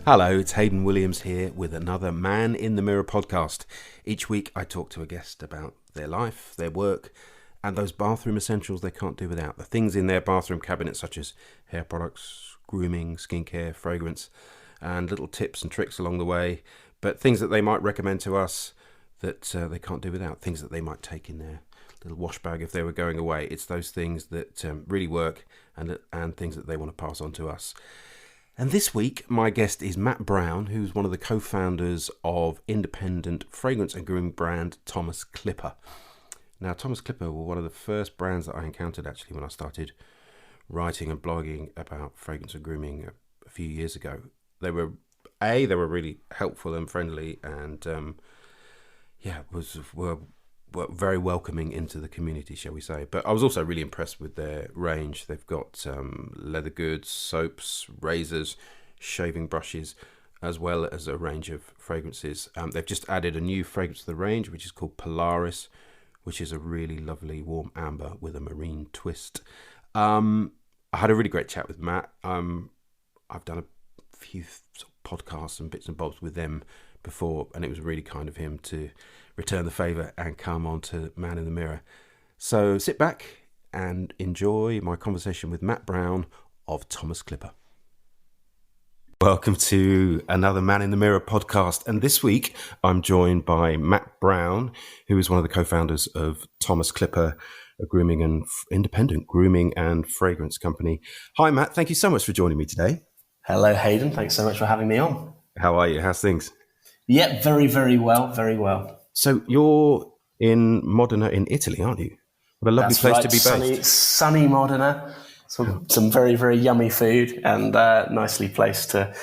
Hello, it's Hayden Williams here with another Man in the Mirror podcast. Each week I talk to a guest about their life, their work, and those bathroom essentials they can't do without. The things in their bathroom cabinet such as hair products, grooming, skincare, fragrance, and little tips and tricks along the way. But things that they might recommend to us that they can't do without. Things that they might take in their little wash bag if they were going away. It's those things that really work and things that they want to pass on to us. And this week, my guest is Matt Brown, who's one of the co-founders of independent fragrance and grooming brand Thomas Clipper. Now, Thomas Clipper were one of the first brands that I encountered actually when I started writing and blogging about fragrance and grooming a few years ago. They were really helpful and friendly, and were very welcoming into the community, shall we say. But I was also really impressed with their range. They've got leather goods, soaps, razors, shaving brushes, as well as a range of fragrances. They've just added a new fragrance to the range, which is called Polaris, which is a really lovely warm amber with a marine twist. I had a really great chat with Matt. I've done a few sort of podcasts and bits and bobs with them before, and it was really kind of him to return the favour and come on to Man in the Mirror. So sit back and enjoy my conversation with Matt Brown of Thomas Clipper. Welcome to another Man in the Mirror podcast. And this week I'm joined by Matt Brown, who is one of the co-founders of Thomas Clipper, a grooming and independent grooming and fragrance company. Hi, Matt. Thank you so much for joining me today. Hello, Hayden. Thanks so much for having me on. How are you? How's things? Yeah, very, very well. Very well. So you're in Modena in Italy, aren't you? What a lovely That's place right. to be based. Sunny Modena. Some very, very yummy food, and nicely placed to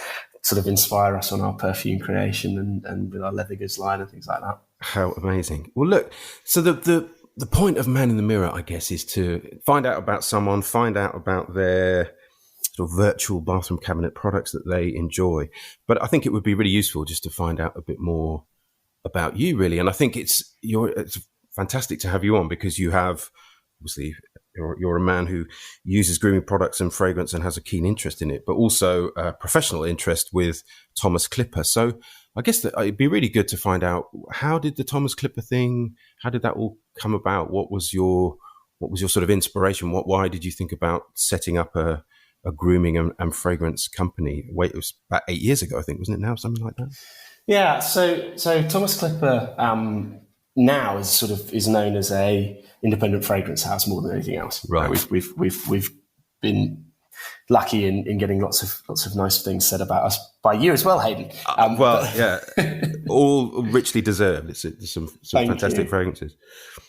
sort of inspire us on our perfume creation and with our leather goods line and things like that. How amazing. Well, look, so the point of Man in the Mirror, I guess, is to find out about someone, find out about their sort of virtual bathroom cabinet products that they enjoy. But I think it would be really useful just to find out a bit more about you, really. And I think it's fantastic to have you on because you have, obviously, you're a man who uses grooming products and fragrance and has a keen interest in it, but also a professional interest with Thomas Clipper. So I guess that it'd be really good to find out, how did the Thomas Clipper thing, how did that all come about? What was your sort of inspiration? Why did you think about setting up a grooming and fragrance company? It was about 8 years ago, I think, wasn't it now? Something like that? Yeah, so Thomas Clipper now is known as a independent fragrance house more than anything else. Right. We've been lucky in getting lots of nice things said about us by you as well, Hayden. All richly deserved. It's some fantastic fragrances.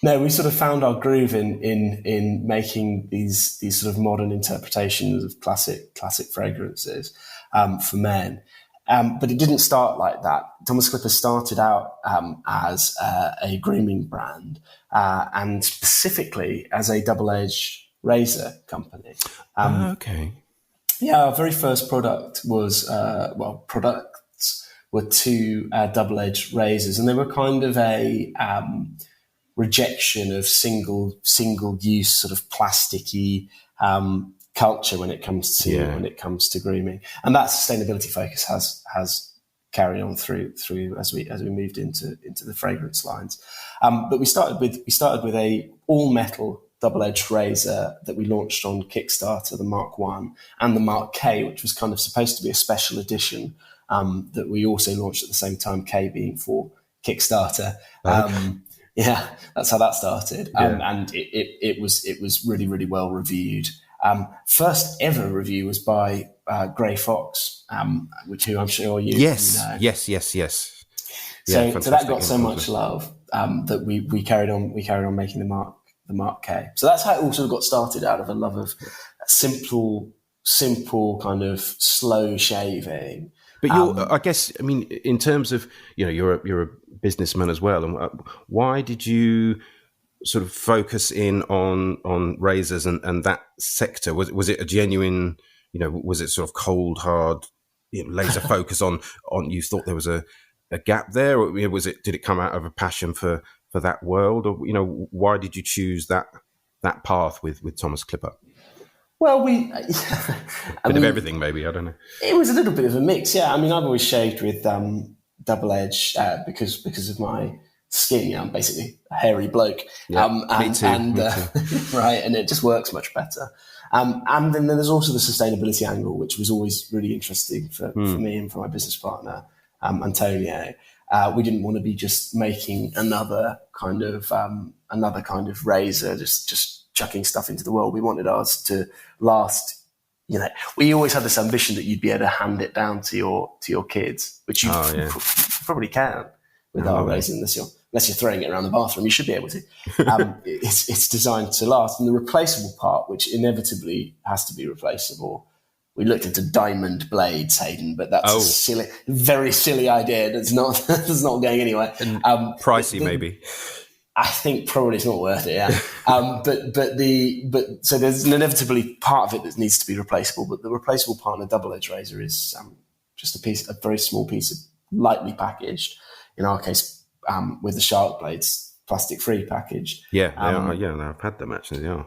No, we sort of found our groove in making these sort of modern interpretations of classic fragrances for men. But it didn't start like that. Thomas Clipper started out as a grooming brand and specifically as a double-edged razor company. Okay. Yeah, our very first product was, products were two double-edged razors, and they were kind of a rejection of single-use sort of plasticky culture when it comes to grooming, and that sustainability focus has carried on through as we moved into the fragrance lines. But we started with a all metal double-edged razor that we launched on Kickstarter, the Mark I and the Mark K, which was kind of supposed to be a special edition that we also launched at the same time, K being for Kickstarter. Yeah, that's how that started. And it was really, really well reviewed. First ever review was by Grey Fox, who I'm sure you know. Yes. So that got so much love that we carried on making the Mark K. So that's how it all sort of got started, out of a love of simple kind of slow shaving. But I guess, I mean, in terms of, you're a businessman as well, and why did you sort of focus in on razors and that sector? Was it a genuine, was it sort of cold, hard, laser focus on you thought there was a gap there, or did it come out of a passion for that world, or why did you choose that path with Thomas Clipper? Well, I Bit of mean, everything, maybe. I don't know. it was a little bit of a mix. Yeah, I mean, I've always shaved with double edge because of my skin. Yeah, I'm basically a hairy bloke. Yeah, me And too. Me too. right, and it just works much better. And then there's also the sustainability angle, which was always really interesting for me and for my business partner, Antonio. We didn't want to be just making another kind of razor, just chucking stuff into the world. We wanted ours to last. You know, we always had this ambition that you'd be able to hand it down to your kids, which you probably can with our razor, unless you're throwing it around the bathroom. You should be able to. It's designed to last, and the replaceable part, which inevitably has to be replaceable. We looked into diamond blades, Hayden, but that's a very silly idea. That's not going anywhere. Pricey, maybe. I think probably it's not worth it. Yeah, but so there's an inevitably part of it that needs to be replaceable. But the replaceable part in a double-edged razor is just a very small piece, lightly packaged. In our case, with the shark blades, plastic-free packaged. Yeah, I've had them actually. Yeah.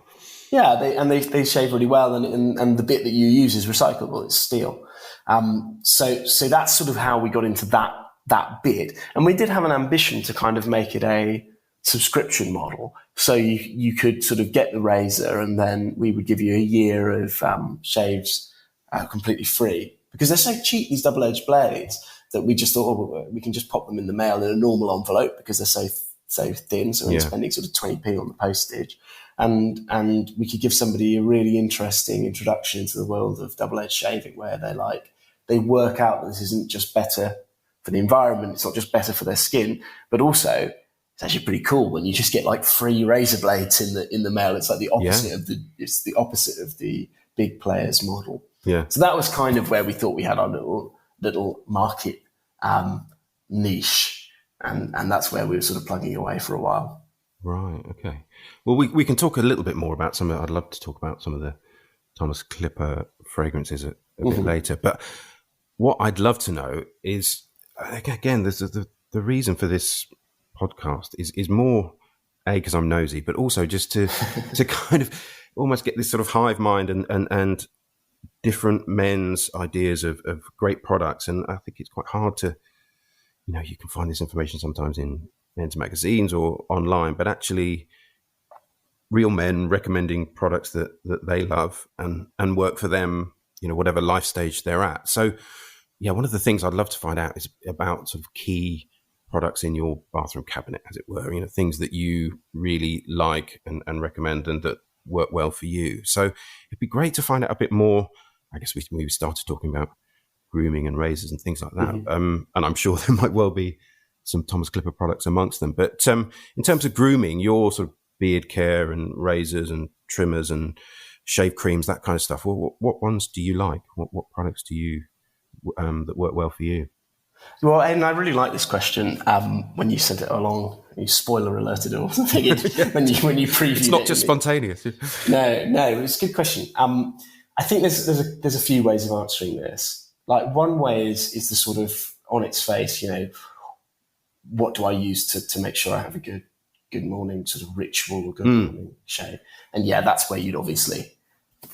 Yeah, they shave really well, and the bit that you use is recyclable. It's steel. So that's sort of how we got into that bit, and we did have an ambition to kind of make it a subscription model. So you could sort of get the razor, and then we would give you a year of shaves completely free, because they're so cheap, these double-edged blades, that we just thought, we can just pop them in the mail in a normal envelope because they're so thin. So we're spending sort of 20p on the postage. And we could give somebody a really interesting introduction into the world of double-edged shaving, where they work out that this isn't just better for the environment, it's not just better for their skin, but also it's actually pretty cool when you just get like free razor blades in the mail. It's like the opposite of the big players model. Yeah. So that was kind of where we thought we had our little market niche, and that's where we were sort of plugging away for a while. Right. Okay. Well, we can talk a little bit more about some. I'd love to talk about some of the Thomas Clipper fragrances a bit later. But what I'd love to know is, again, the reason for this podcast is more because I'm nosy, but also just to kind of almost get this sort of hive mind and different men's ideas of great products. And I think it's quite hard to, you can find this information sometimes in men's magazines or online, but actually real men recommending products that they love and work for them, whatever life stage they're at. So yeah, one of the things I'd love to find out is about sort of key products in your bathroom cabinet, as it were, things that you really like and recommend and that work well for you. So it'd be great to find out a bit more. I guess we started talking about grooming and razors and things like that. And I'm sure there might well be some Thomas Clipper products amongst them. But in terms of grooming, your sort of beard care and razors and trimmers and shave creams, that kind of stuff, what ones do you like? What products do you that work well for you? Well, and I really like this question. When you sent it along, you spoiler alerted or something when you previewed it. It's not just spontaneous. No, it's a good question. I think there's a few ways of answering this. Like, one way is the sort of on its face, what do I use to make sure I have a good morning sort of ritual or good morning shave? And yeah, that's where you'd obviously,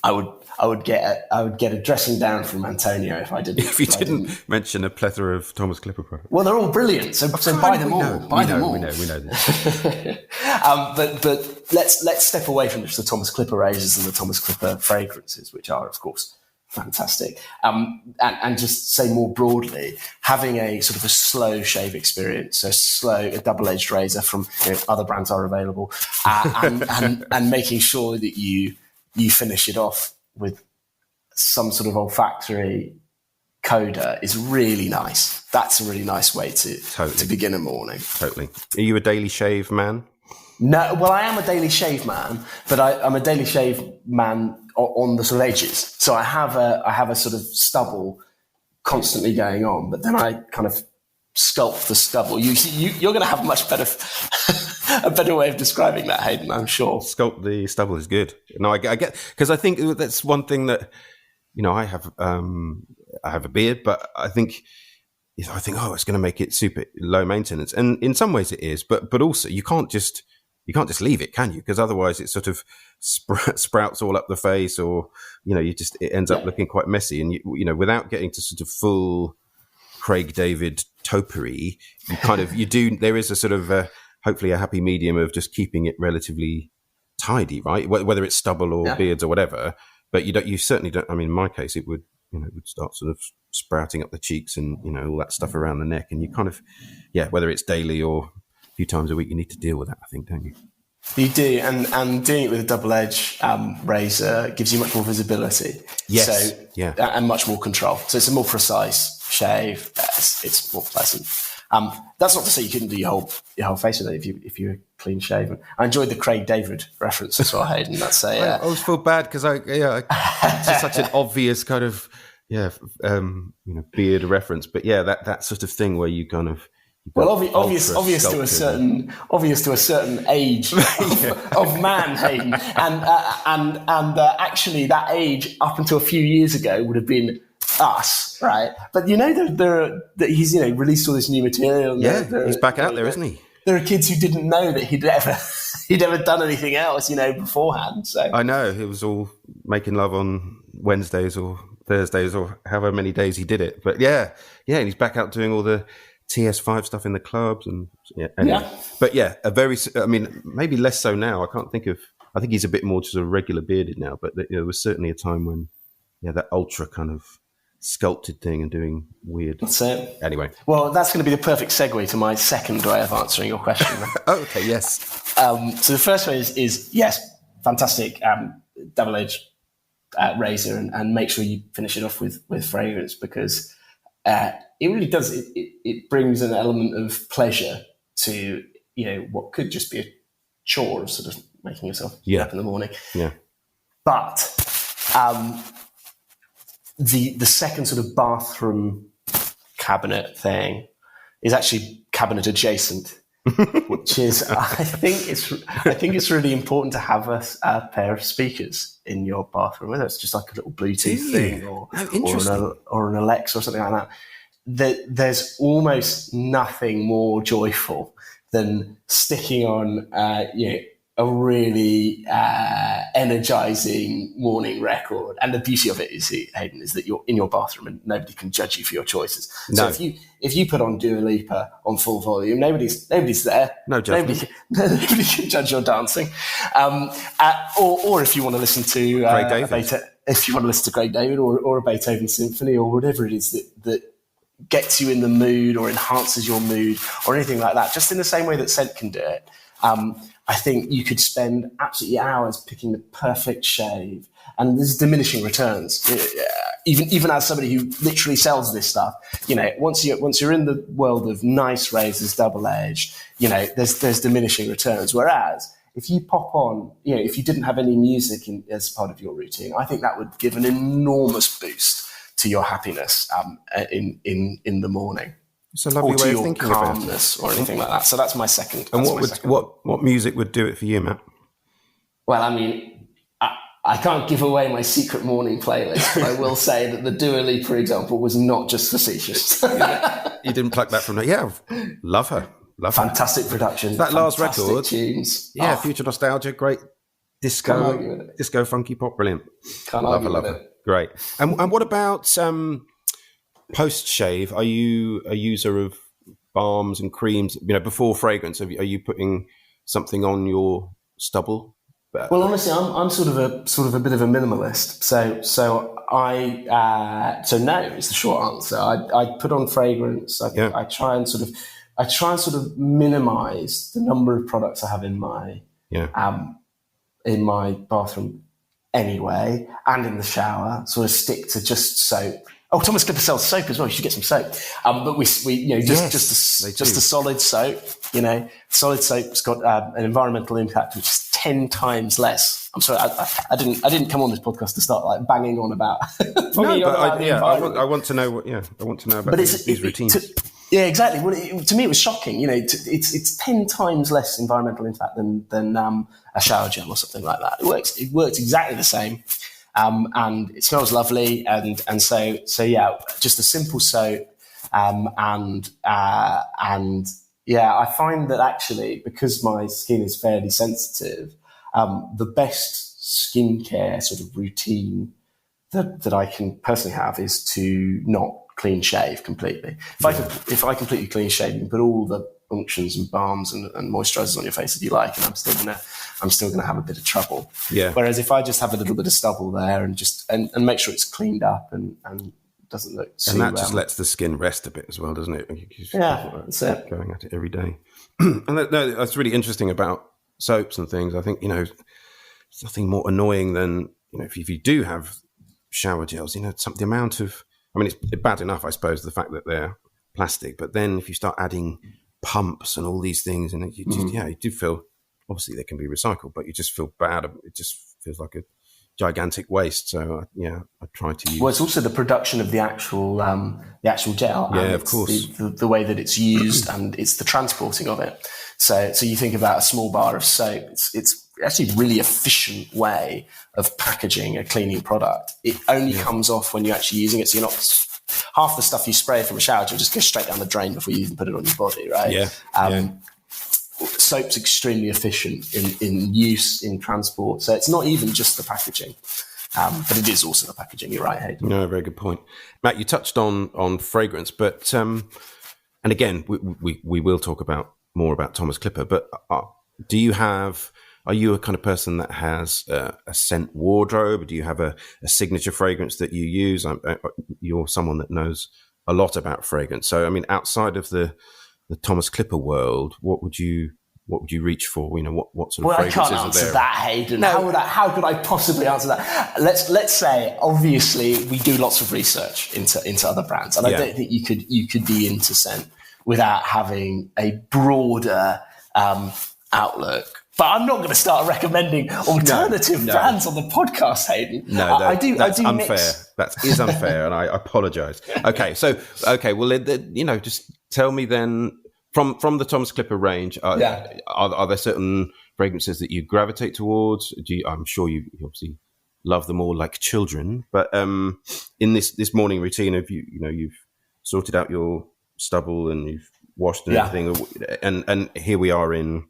I would get a dressing down from Antonio if I didn't. If you didn't mention a plethora of Thomas Clipper products. Well, they're all brilliant, so buy them all. Buy them all. We know this. But let's step away from just the Thomas Clipper razors and the Thomas Clipper fragrances, which are, of course, fantastic. And just say more broadly, having a sort of a slow shave experience, a double-edged razor from other brands are available, and making sure that you finish it off with some sort of olfactory coda is really nice. That's a really nice way to begin a morning. Totally. Are you a daily shave man? No, well, I am a daily shave man, but I'm a daily shave man on the sort of edges. So I have a sort of stubble constantly going on, but then I kind of sculpt the stubble. You're going to have a better way of describing that, Hayden, I'm sure. Sculpt the stubble is good. No, I get, because I think that's one thing that, I have a beard, but I think, oh, it's going to make it super low maintenance. And in some ways it is, but also you can't just you can't just leave it, can you? Because otherwise it sort of sprouts all up the face, or it ends up looking quite messy. And without getting to sort of full Craig David topiary, there is a sort of hopefully a happy medium of just keeping it relatively tidy, right? Whether it's stubble or beards or whatever, but you certainly don't. I mean, in my case, it would start sort of sprouting up the cheeks and all that stuff around the neck, and you kind of whether it's daily or a few times a week, you need to deal with that, I think, don't you? You do, and doing it with a double-edge razor gives you much more visibility. Yes, and much more control. So it's a more precise shave. It's more pleasant. That's not to say you couldn't do your whole face with it if you're clean shaven. I enjoyed the Craig David reference as well, Hayden. That's I always feel bad because it's just such an obvious kind of beard reference, but that sort of thing where you kind of obvious to a certain age of man, Hayden, and actually that age up until a few years ago would have been us, right? But he's released all this new material. He's back out there, isn't he? There are kids who didn't know that he'd ever done anything else, beforehand. So I know it was all making love on Wednesdays or Thursdays or however many days he did it. But and he's back out doing all the TS5 stuff in the clubs and But maybe less so now. I think he's a bit more just a regular bearded now. But there was certainly a time when that ultra kind of sculpted thing and doing weird. That's it. Anyway. Well, that's going to be the perfect segue to my second way of answering your question. Oh, okay, yes. So the first way is yes, fantastic double-edged razor, and make sure you finish it off with fragrance, because it really does. It brings an element of pleasure to what could just be a chore of sort of making yourself get up in the morning. Yeah. But the second sort of bathroom cabinet thing is actually cabinet adjacent, which is I think it's really important to have a pair of speakers in your bathroom, whether it's just like a little Bluetooth thing or an Alexa or something like that. There's almost nothing more joyful than sticking on a really energizing morning record. And the beauty of it is, Hayden, is that you're in your bathroom and nobody can judge you for your choices. No. So if you put on Dua Lipa on full volume, nobody's there. No judgment. Nobody can judge your dancing. Or if you want to listen to Craig David. If you want to listen to Craig David or a Beethoven symphony or whatever it is that gets you in the mood or enhances your mood or anything like that, just in the same way that scent can do it. I think you could spend absolutely hours picking the perfect shave, and there's diminishing returns. Even as somebody who literally sells this stuff, once you're in the world of nice razors, double edged, there's diminishing returns. Whereas if you pop on, if you didn't have any music as part of your routine, I think that would give an enormous boost to your happiness in the morning. It's a lovely way of thinking about calmness or anything like that. So that's my second. And what music would do it for you, Matt? Well, I mean, I can't give away my secret morning playlist, but I will say that the Dua Lipa, for example, was not just facetious. You didn't pluck that from her. Yeah, love her. Fantastic production. That last record. Tunes. Yeah, future nostalgia, great disco, funky pop, brilliant. Love it. Great. And what about post shave? Are you a user of balms and creams? Before fragrance, are you putting something on your stubble? Well, honestly, I'm sort of a bit of a minimalist. So no is the short answer. I put on fragrance. I try and sort of minimize the number of products I have in my bathroom anyway, and in the shower. Sort of stick to just soap. Oh, Thomas Clipper sells soap as well. You should get some soap. But we just a solid soap. Solid soap's got an environmental impact which is 10 times less. I'm sorry, I didn't come on this podcast to start like banging on about. I want to know what. Yeah, I want to know about these routines. Exactly. Well, to me, it was shocking. It's 10 times less environmental impact than a shower gel or something like that. It works exactly the same. And it smells lovely, and so just a simple soap, and Yeah, I find that actually, because my skin is fairly sensitive, the best skincare sort of routine that I can personally have is to not clean shave completely. If I completely clean shave, you can put all the unctions and balms and moisturizers on your face if you like, and I'm still gonna have a bit of trouble. Yeah. Whereas if I just have a little bit of stubble there and just and make sure it's cleaned up and doesn't look too, and that just lets the skin rest a bit as well, doesn't it? Yeah, that's it. Going at it every day. And that's really interesting about soaps and things. I think, there's nothing more annoying than, if you do have shower gels, the amount of, it's bad enough, I suppose, the fact that they're plastic, but then if you start adding pumps and all these things, and you just, you do feel, obviously they can be recycled, but you just feel bad. It just feels like a gigantic waste. So I try to use. Well, it's also the production of the actual gel. Yeah, of course. The way that it's used, and it's the transporting of it. So you think about a small bar of soap. It's actually a really efficient way of packaging a cleaning product. It only comes off when you're actually using it. So you're not, half the stuff you spray from a shower gel just goes straight down the drain before you even put it on your body, right? Yeah. Soap's extremely efficient in use, in transport. So it's not even just the packaging, but it is also the packaging. You're right, Hayden. No, very good point. Matt, you touched on fragrance, but and again, we will talk more about Thomas Clipper, but are you a kind of person that has a scent wardrobe? Do you have a signature fragrance that you use? You're someone that knows a lot about fragrance. So, outside of the Thomas Clipper world, what would you reach for? What sort of fragrances are there? Well, I can't answer that, Hayden. No. How could I possibly answer that? Let's say, obviously, we do lots of research into other brands, and I don't think you could be into scent without having a broader outlook. But I'm not going to start recommending alternative brands on the podcast, Hayden. No, that's unfair. Mix. That is unfair, and I apologise. Well, just tell me then, from the Thomas Clipper range, are there certain fragrances that you gravitate towards? I'm sure you obviously love them all like children, but in this morning routine, you've sorted out your stubble and you've washed and everything, and here we are in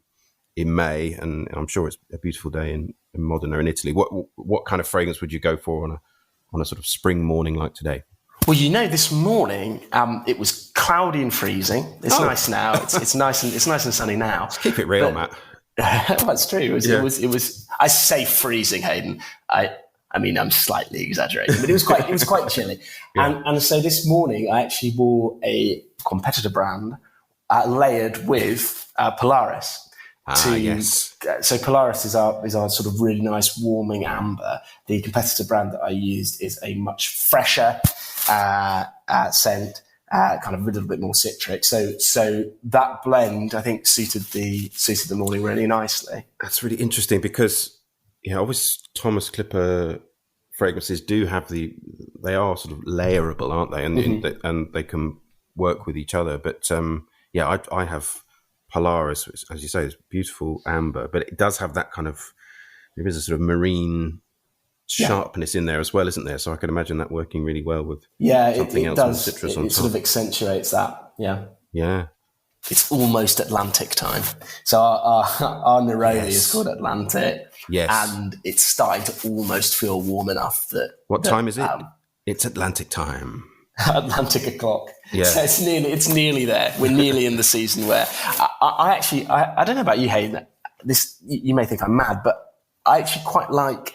May, and I'm sure it's a beautiful day in Modena in Italy. What kind of fragrance would you go for on a sort of spring morning like today? Well, this morning it was cloudy and freezing. It's nice now. It's nice and sunny now. Let's keep it real, Matt. That's true. It was. I say freezing, Hayden. I'm slightly exaggerating, but it was quite chilly. Yeah. And so this morning I actually wore a competitor brand layered with Polaris. Yes. So Polaris is our sort of really nice warming amber. The competitor brand that I used is a much fresher scent, kind of a little bit more citric. So that blend, I think, suited the morning really nicely. That's really interesting because always Thomas Clipper fragrances do have they are sort of layerable, aren't they? And they can work with each other. But I have Polaris, which, as you say, is beautiful amber, but it does have that kind of, there is a sort of marine sharpness in there as well, isn't there? So I can imagine that working really well with something else does. with citrus on top. It sort of accentuates that, Yeah. It's almost Atlantic time. So our Neroli is called Atlantic. Yes. And it's starting to almost feel warm enough that... What time is it? It's Atlantic time. Atlantic o'clock. Yeah. So it's nearly there. We're nearly in the season where I don't know about you, Hayden. This, you may think I'm mad, but I actually quite like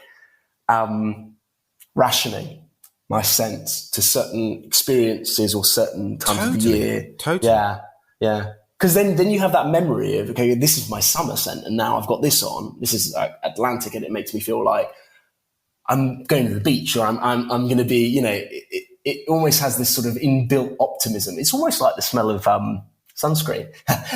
rationing my scents to certain experiences or certain times of the year. Totally. Yeah. Because then you have that memory of, okay, this is my summer scent, and now I've got this on. This is Atlantic, and it makes me feel like I'm going to the beach, or I'm going to be, it almost has this sort of inbuilt optimism. It's almost like the smell of sunscreen.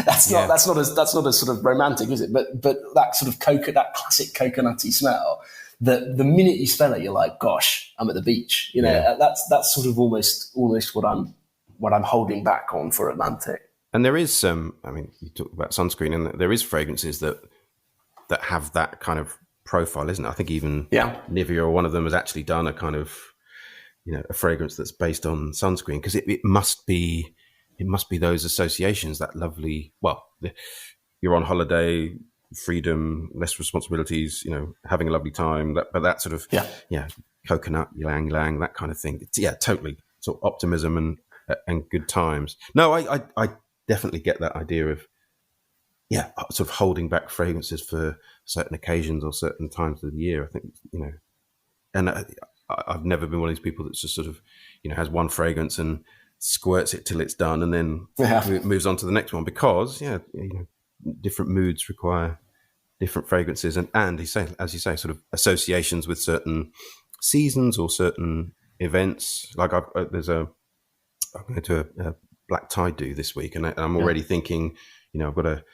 That's not as sort of romantic, is it? But that sort of that classic coconutty smell. That the minute you smell it, you're like, gosh, I'm at the beach. That's sort of almost what I'm holding back on for Atlantic. And there is you talk about sunscreen, and there is fragrances that have that kind of profile, isn't it? I think even Nivea or one of them has actually done a kind of, a fragrance that's based on sunscreen, because it must be it must be those associations, that lovely, well, you're on holiday, freedom, less responsibilities, having a lovely time, but that sort of, coconut, ylang ylang, that kind of thing. Totally sort of optimism and good times. No, I definitely get that idea of, sort of holding back fragrances for certain occasions or certain times of the year. I think, and I've never been one of these people that's just sort of, has one fragrance and squirts it till it's done and then moves on to the next one, because, different moods require different fragrances. And as you say, sort of associations with certain seasons or certain events. Like I'm going to a black tie do this week, and I'm already thinking, I've got a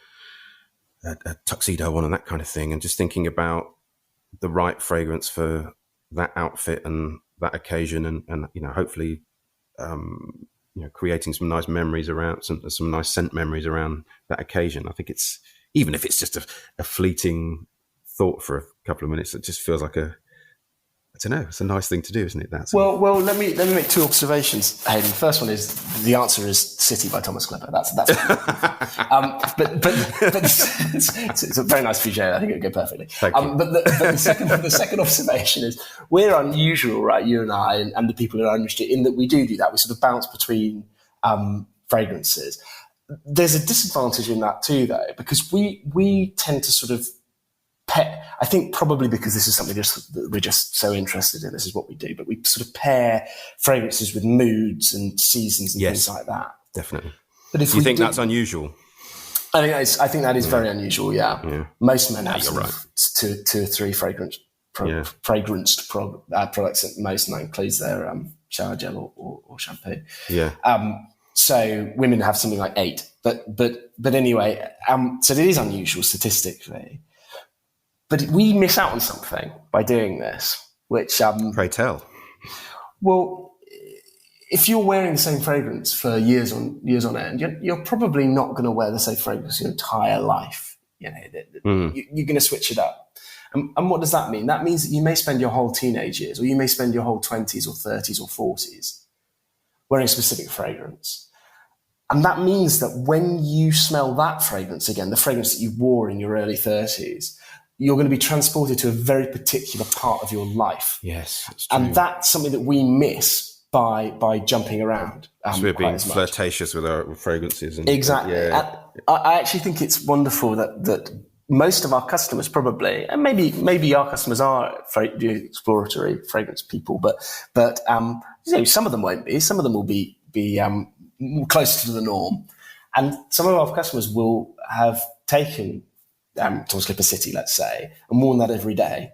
tuxedo on and that kind of thing, and just thinking about the right fragrance for that outfit and that occasion, and hopefully creating some nice memories around some nice scent memories around that occasion. I think it's, even if it's just a fleeting thought for a couple of minutes, it just feels like it's a nice thing to do, isn't it? Well, let me make two observations, Hayden. The first one is the answer is City by Thomas Clipper. That's but it's a very nice PJ. I think it would go perfectly. Thank you. But the second observation is we're unusual, right? You and I and the people in our industry, in that we do that. We sort of bounce between fragrances. There's a disadvantage in that too, though, because we tend to sort of I think probably because this is something that we're just so interested in. This is what we do, but we sort of pair fragrances with moods and seasons and things like that. Definitely. But if you think that's unusual? I think that is very unusual. Yeah. Most men have two or three fragranced products at most, and that includes their shower gel or shampoo. Yeah. So women have something like 8, but anyway, so it is unusual statistically. But we miss out on something by doing this, which... Pray tell. Well, if you're wearing the same fragrance for years on end, you're probably not going to wear the same fragrance your entire life. You're going to switch it up. And what does that mean? That means that you may spend your whole teenage years, or you may spend your whole 20s or 30s or 40s wearing a specific fragrance. And that means that when you smell that fragrance again, the fragrance that you wore in your early 30s, you're going to be transported to a very particular part of your life. Yes, that's true. And that's something that we miss by jumping around. So we're being flirtatious with our fragrances. Exactly. I actually think it's wonderful that most of our customers probably, and maybe our customers are exploratory fragrance people, but some of them won't be. Some of them will be closer to the norm. And some of our customers will have taken Thomas Clipper City, let's say, and worn that every day.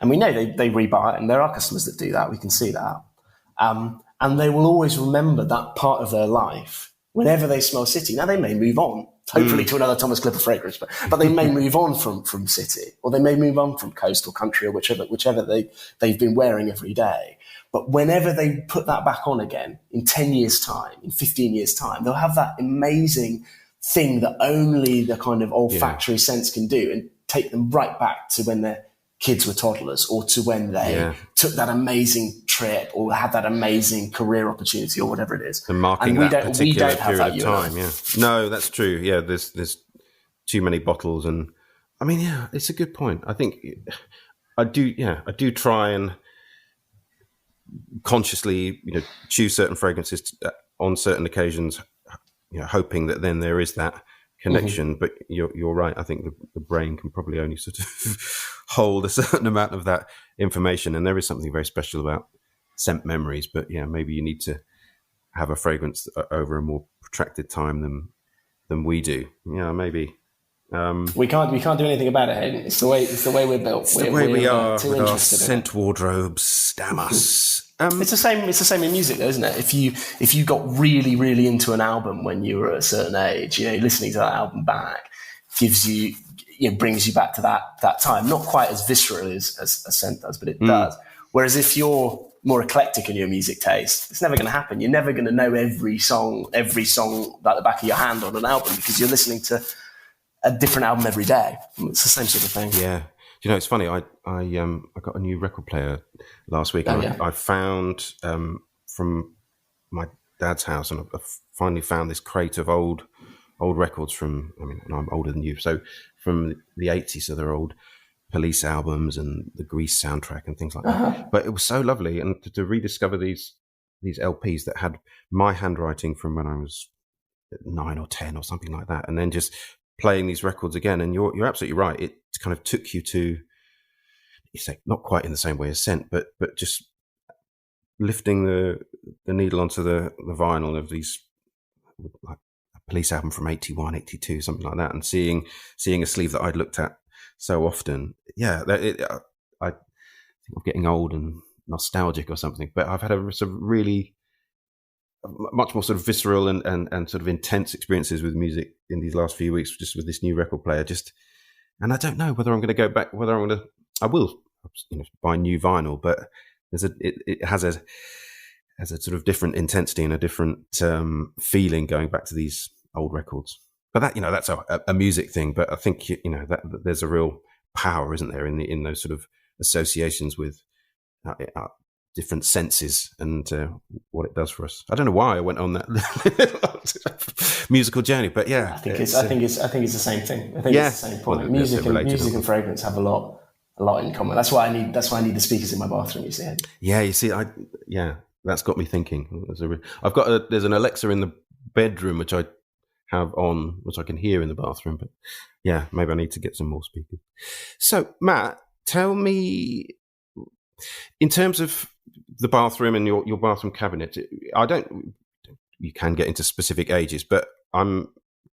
And we know they rebuy it, and there are customers that do that. We can see that. And they will always remember that part of their life whenever they smell City. Now, they may move on, hopefully, to another Thomas Clipper fragrance, but they may move on from City, or they may move on from Coast or Country, or whichever they've been wearing every day. But whenever they put that back on again, in 10 years' time, in 15 years' time, they'll have that amazing thing that only the kind of olfactory sense can do, and take them right back to when their kids were toddlers, or to when they took that amazing trip or had that amazing career opportunity or whatever it is. And marking that particular period of time. Yeah. No, that's true. Yeah. There's too many bottles, and I mean, it's a good point. I think I do try and consciously, choose certain fragrances on certain occasions, hoping that then there is that connection. But you're right. I think the brain can probably only sort of hold a certain amount of that information, and there is something very special about scent memories. But maybe you need to have a fragrance over a more protracted time than we do. Maybe. We can't do anything about it. It's the way we're built. It's the way we are with our scent wardrobes. Damn us. It's the same in music, though, isn't it? If you got really, really into an album when you were at a certain age, listening to that album back brings you back to that time. Not quite as viscerally as scent does, but it does. Whereas if you're more eclectic in your music taste, it's never going to happen. You're never going to know every song like the back of your hand on an album, because you're listening to a different album every day. It's the same sort of thing. Yeah. It's funny. I got a new record player last week. I found from my dad's house, and I finally found this crate of old records from. I mean, I'm older than you, so from the '80s, so they're old Police albums and the Grease soundtrack and things like that. But it was so lovely, and to rediscover these LPs that had my handwriting from when I was 9 or 10 or something like that, and then just playing these records again. And you're absolutely right. It kind of took you to, you say, not quite in the same way as Scent, but just lifting the needle onto the vinyl of these, like a Police album from 81, 82, something like that, and seeing a sleeve that I'd looked at so often. Yeah, I think I'm getting old and nostalgic or something, but I've had a sort of really much more sort of visceral and sort of intense experiences with music in these last few weeks, just with this new record player. And I don't know whether I'm going to go back, I will, buy new vinyl, but it has a sort of different intensity and a different feeling going back to these old records. But that, that's a music thing. But I think, that there's a real power, isn't there, in those sort of associations with different senses and what it does for us. I don't know why I went on that musical journey, but yeah, I think it's the same thing. I think it's the same point. Well, music and fragrance have a lot in common. That's why I need the speakers in my bathroom. You see? Yeah, you see, that's got me thinking. There's an Alexa in the bedroom which I have on, which I can hear in the bathroom. But yeah, maybe I need to get some more speakers. So Matt, tell me, in terms of the bathroom and your bathroom cabinet, you can get into specific ages, but I'm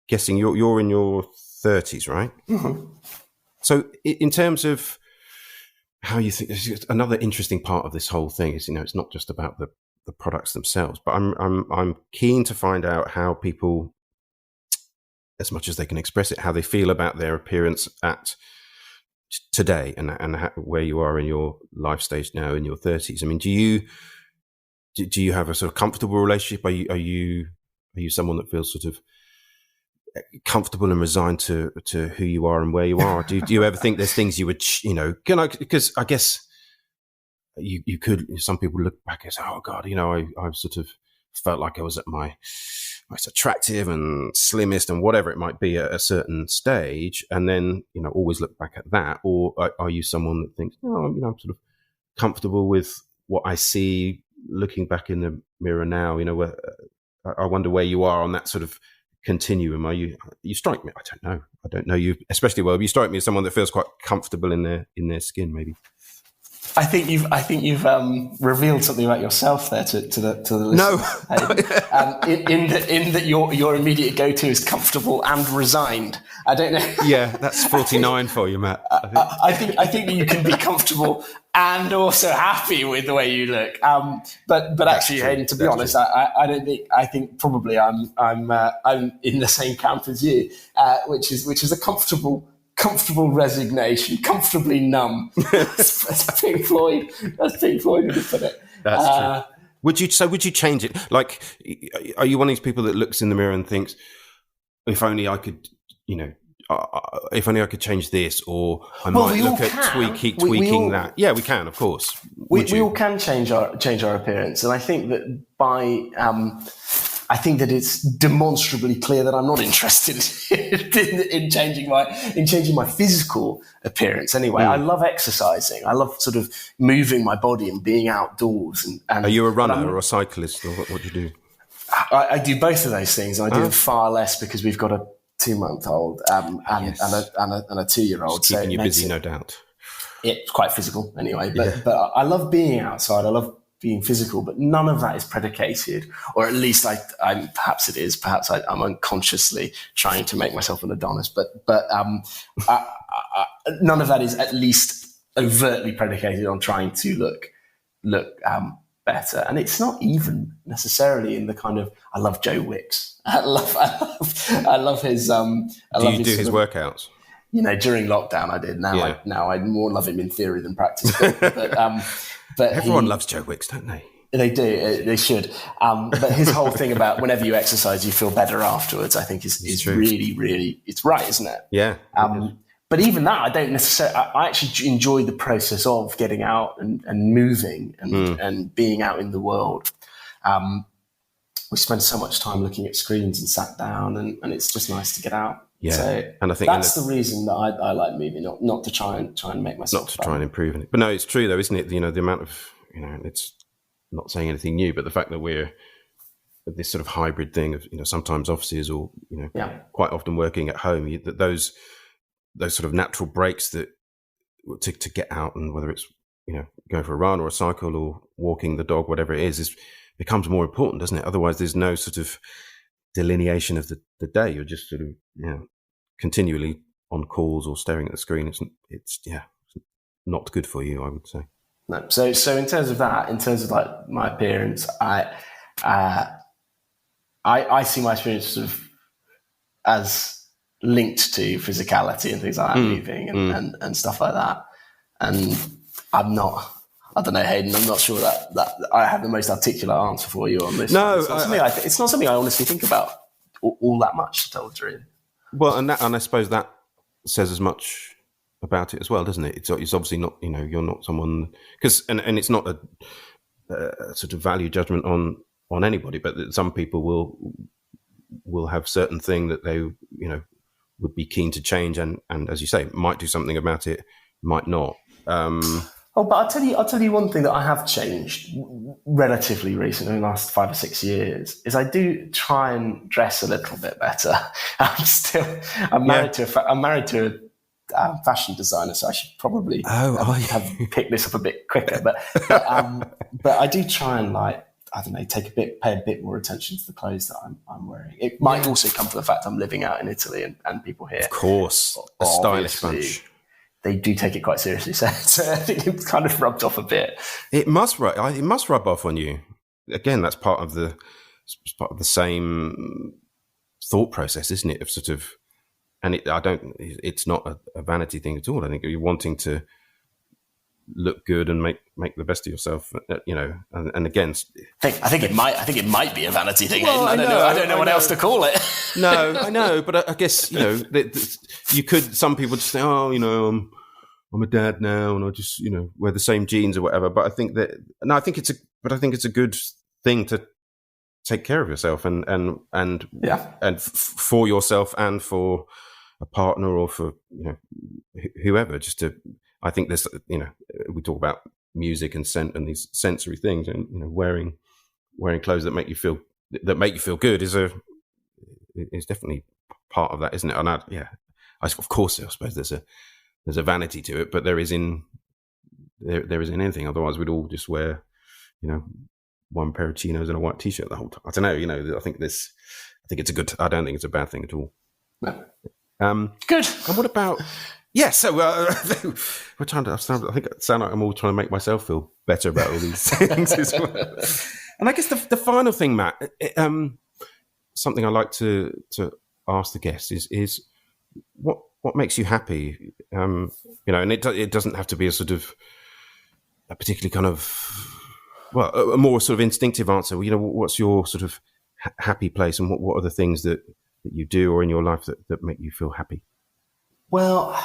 guessing you're in your 30s, right? Mm-hmm. So in terms of how you think, another interesting part of this whole thing is, it's not just about the products themselves, but I'm keen to find out how people, as much as they can express it, how they feel about their appearance at today and where you are in your life stage now in your 30s. I mean, do you have a sort of comfortable relationship? Are you someone that feels sort of comfortable and resigned to who you are and where you are? Do you ever think there's things you would, because I guess you could, some people look back and say, oh God, I sort of felt like I was at my most attractive and slimmest and whatever it might be at a certain stage, and then always look back at that? Or are you someone that thinks, no, I'm sort of comfortable with what I see looking back in the mirror now? I wonder where you are on that sort of continuum. You strike me, I don't know you especially well, but you strike me as someone that feels quite comfortable in their skin, maybe. I think you've revealed something about yourself there to the listeners. No, in that your immediate go-to is comfortable and resigned. I don't know. Yeah, that's 49 for you, Matt. I think that you can be comfortable and also happy with the way you look. But actually, Hayden, to be honest, I don't think. I think probably I'm in the same camp as you, which is a comfortable resignation, comfortably numb. That's Pink Floyd. That's Pink Floyd would have put it. That's true. Would you change it? Like, are you one of these people that looks in the mirror and thinks, if only I could, if only I could change this, or I might look at tweaking that. Yeah, we can, of course. We all can change our appearance, and I think that I think that it's demonstrably clear that I'm not interested in changing my physical appearance. Anyway, I love exercising. I love sort of moving my body and being outdoors. And are you a runner or a cyclist, or what do you do? I do both of those things. I do them far less because we've got a 2-month-old and a 2-year-old. It's keeping you busy, no doubt. It's quite physical anyway. But I love being outside. I love being physical, but none of that is predicated, or at least perhaps it is. Perhaps I'm unconsciously trying to make myself an Adonis, but none of that is at least overtly predicated on trying to look better. And it's not even necessarily in the kind of, I love Joe Wicks. I love his. Do you do his workouts? During lockdown I did. Now I more love him in theory than practice. But everyone loves Joe Wicks, don't they? They do. They should. But his whole thing about whenever you exercise, you feel better afterwards, I think is really, really, it's right, isn't it? Yeah. But even that, I don't necessarily. I actually enjoy the process of getting out and moving and being out in the world. we spend so much time looking at screens and sat down, and it's just nice to get out. Yeah, so and I think that's the reason that I like moving, not to try and make myself not to try and improve it. But no, it's true though, isn't it? You know, the amount of, you know, it's not saying anything new, but the fact that we're this sort of hybrid thing of, you know, sometimes offices or, you know, quite often working at home, that those sort of natural breaks that to get out, and whether it's, you know, going for a run or a cycle or walking the dog, whatever it is becomes more important, doesn't it? Otherwise, there's no sort of delineation of the day. You're just sort of, you know, continually on calls or staring at the screen. It's not good for you, I would say. No. So in terms of that, in terms of like my appearance, I see my appearance sort of as linked to physicality and things like that, moving and stuff like that. And I'm not, I don't know, Hayden, I'm not sure that I have the most articulate answer for you on this. No, it's not something I honestly think about all that much, to tell the truth. Well, and I suppose that says as much about it as well, doesn't it? It's obviously not, you know, you're not someone, because and it's not a sort of value judgment on anybody, but that some people will have certain thing that they, you know, would be keen to change, and as you say, might do something about it, might not. But I'll tell you one thing that I have changed relatively recently in the last 5 or 6 years is I do try and dress a little bit better. I'm married to a fashion designer, so I should probably have picked this up a bit quicker. But I do try and, like, I don't know, pay a bit more attention to the clothes that I'm wearing. It might also come from the fact I'm living out in Italy and people here, of course, a stylish bunch. They do take it quite seriously, so I think it's kind of rubbed off a bit. It must rub off on you. Again, that's part of the same thought process, isn't it? Of sort of, and it's not a vanity thing at all. I think you're wanting to look good and make the best of yourself, you know. And again, I think it might be a vanity thing. Well, I don't know what else to call it. No, I know, but I guess, you know, you could. Some people just say, "Oh, you know, I'm a dad now, and I just, you know, wear the same jeans or whatever." But I think it's a good thing to take care of yourself and for yourself and for a partner or for, you know, whoever. Just to, I think there's, you know, we talk about music and scent and these sensory things, and, you know, wearing clothes that make you feel good is definitely part of that, isn't it? And of course, I suppose there's a vanity to it, but there isn't anything. Otherwise, we'd all just wear, you know, one pair of chinos and a white t-shirt the whole time. I don't know, you know. I think it's a good. I don't think it's a bad thing at all. No. Good. And what about? Yeah, so we're trying to. I think it sounds like I'm all trying to make myself feel better about all these things as well. And I guess the final thing, Matt, something I like to ask the guests is what makes you happy? You know, and it doesn't have to be a sort of a particularly kind of, well, a more sort of instinctive answer. You know, what's your sort of happy place, and what are the things that you do or in your life that make you feel happy? Well,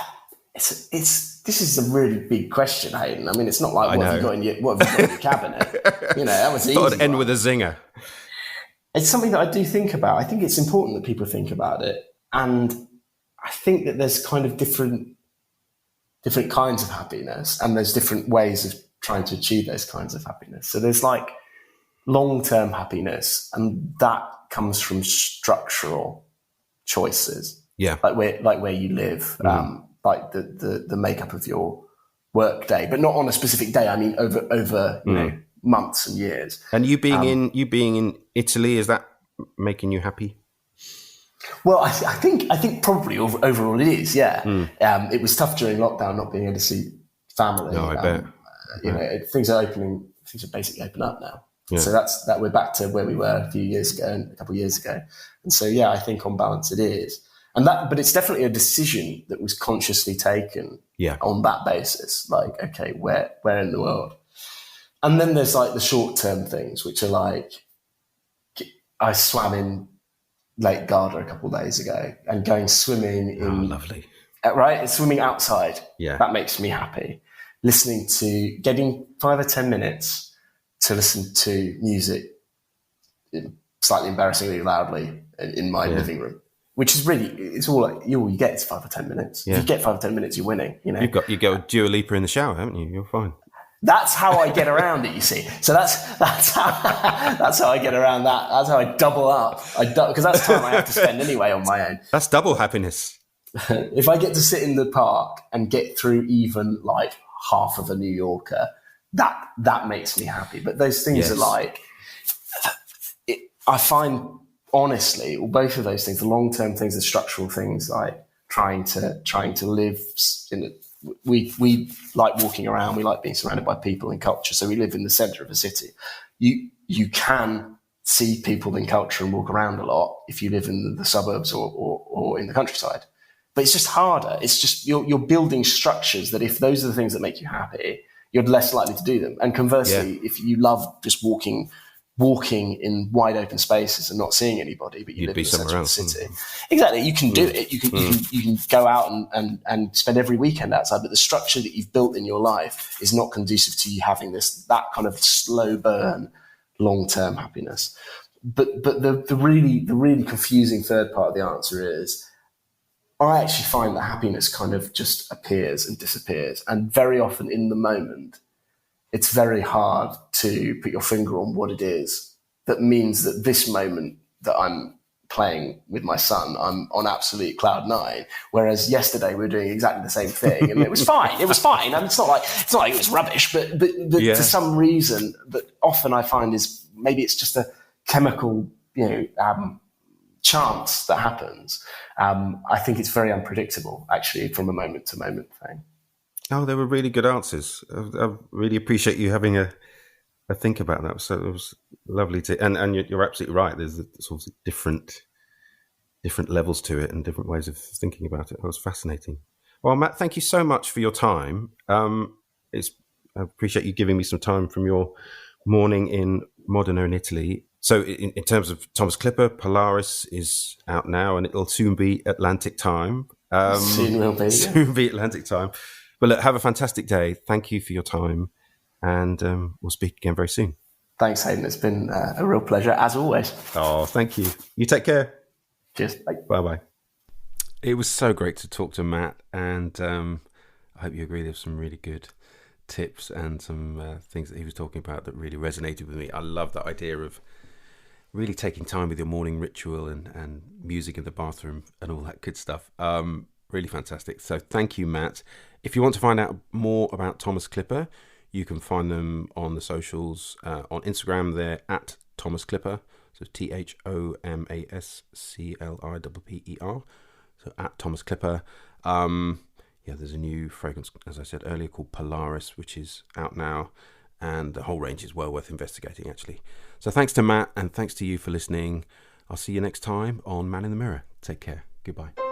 this is a really big question, Hayden. I mean, it's not like what have you got in your cabinet? You know, that was easy. I'd end with a zinger. It's something that I do think about. I think it's important that people think about it, and I think that there's kind of different kinds of happiness, and there's different ways of trying to achieve those kinds of happiness. So there's like long-term happiness, and that comes from structural choices. Yeah, like where you live, like the makeup of your work day, but not on a specific day. I mean, over you know, months and years. And you being in Italy, is that making you happy? Well, I think probably overall it is. Yeah, it was tough during lockdown not being able to see family. No, I bet. You know, things are basically open up now. Yeah. So that we're back to where we were a couple of years ago. And so, yeah, I think on balance it is. But it's definitely a decision that was consciously taken on that basis. Like, okay, where in the world? And then there's like the short-term things, which are like, I swam in Lake Garda a couple of days ago, and going swimming in... lovely. Right? Swimming outside. Yeah. That makes me happy. Getting 5 or 10 minutes to listen to music slightly embarrassingly loudly in my living room, which is really, it's all like, you get is 5 or 10 minutes. If you get 5 or 10 minutes, you're winning. You know, you got Dua Lipa in the shower, haven't you? You're fine. That's how I get around it, you see. So that's how I get around that. That's how I double up. Because that's time I have to spend anyway on my own. That's double happiness. If I get to sit in the park and get through even like half of a New Yorker, that makes me happy. But those things are like, I find, honestly, both of those things, the long-term things, the structural things, like trying to live in a, we like walking around. We like being surrounded by people and culture. So we live in the center of a city. You can see people in culture and walk around a lot if you live in the suburbs or in the countryside. But it's just harder. It's just you're building structures that if those are the things that make you happy, you're less likely to do them. And conversely, if you love just walking in wide open spaces and not seeing anybody, but you live in the center of the city. Exactly. You can do it. You can go out and spend every weekend outside, but the structure that you've built in your life is not conducive to you having that kind of slow burn, long-term happiness. But the really confusing third part of the answer is, I actually find that happiness kind of just appears and disappears. And very often in the moment, it's very hard to put your finger on what it is that means that this moment that I'm playing with my son, I'm on absolute cloud 9. Whereas yesterday we were doing exactly the same thing and it was fine. It was fine. And it's not like it was rubbish, but for some reason that often I find is maybe it's just a chemical, chance that happens. I think it's very unpredictable, actually, from a moment to moment thing. Oh, they were really good answers. I really appreciate you having a think about that. So it was lovely to, and you're absolutely right. There's sort of different levels to it and different ways of thinking about it. It was fascinating. Well, Matt, thank you so much for your time. I appreciate you giving me some time from your morning in Modena in Italy. So in terms of Thomas Clipper, Polaris is out now and it'll soon be Atlantic time. Soon will be. Soon be Atlantic time. But look, have a fantastic day. Thank you for your time. And we'll speak again very soon. Thanks, Hayden. It's been a real pleasure, as always. Oh, thank you. You take care. Cheers. Bye. Bye-bye. It was so great to talk to Matt. And I hope you agree there's some really good tips and some things that he was talking about that really resonated with me. I love that idea of really taking time with your morning ritual and music in the bathroom and all that good stuff. Really fantastic. So thank you, Matt. If you want to find out more about Thomas Clipper, you can find them on the socials. On Instagram, they're at Thomas Clipper. So ThomasClipper. So at Thomas Clipper. There's a new fragrance, as I said earlier, called Polaris, which is out now. And the whole range is well worth investigating, actually. So thanks to Matt and thanks to you for listening. I'll see you next time on Man in the Mirror. Take care. Goodbye.